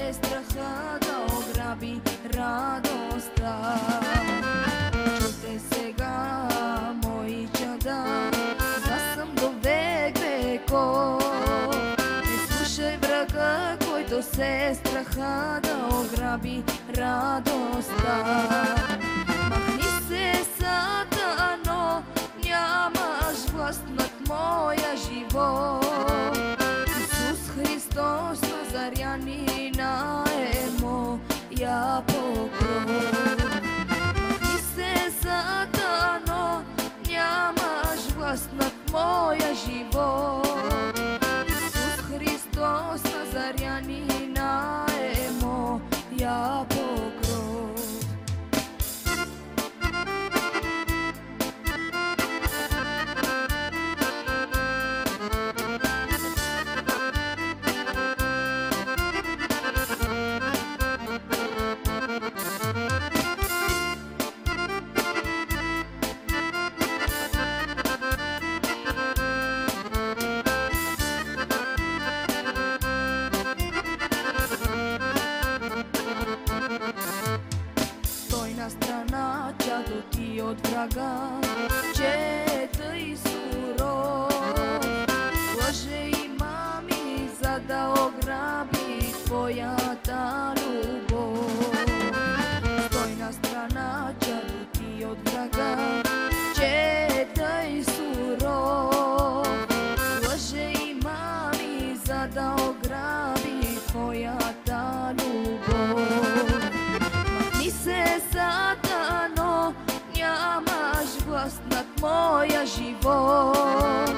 се страха да ограби радостта. Чуйте сега, мои чада, аз съм до век веков. Не слушай врага, който се страха да ограби радостта. Махни се, Сатано, нямаш власт над моя живот. Исус Христос Назарянина е моя покров. Махни се, Сатано, нямаш власт над моя живот. Исус Христос Назарянина е моя покров. Страна, чадо ти от врага, че е тъй суров. Лъже и мами, за да ограби твоята любов. Стой на страна, чадо ти от врага, че е тъй суров. Лъже и мами, за да ограби твоята любов. Махни се, Сатано, нямаш власт над моя живот.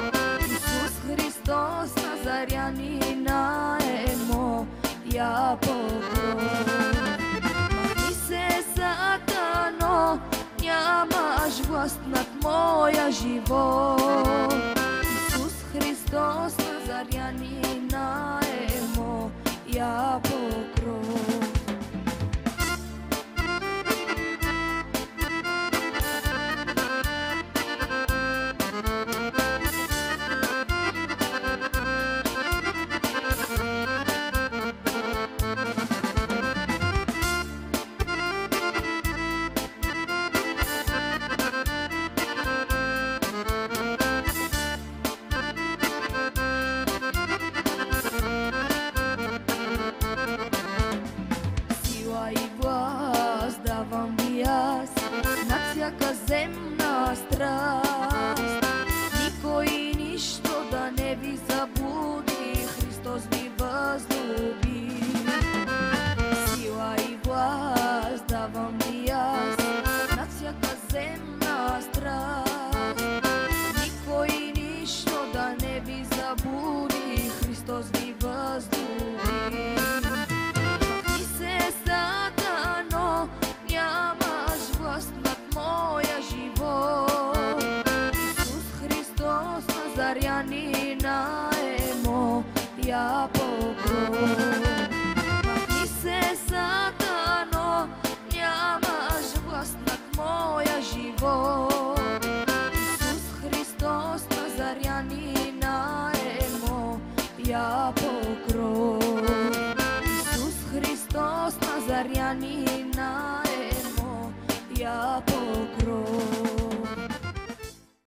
Исус Христос Назарянина е моя покров. Махни се, Сатано, нямаш власт над моя живот. Исус Христос Назарянина е моя покров. Давам ви аз над всяка земна страст. Никой и нищо да не ви заблуди, Христос ви възлюби. Сила и власт давам ви аз над всяка земна страст. Никой и нищо да не ви заблуди, Христос ви възлюби. Махни се, Сатано, нямаш власт над моя живот. Исус Христос Назарянина е моя покров. Махни се, Сатано,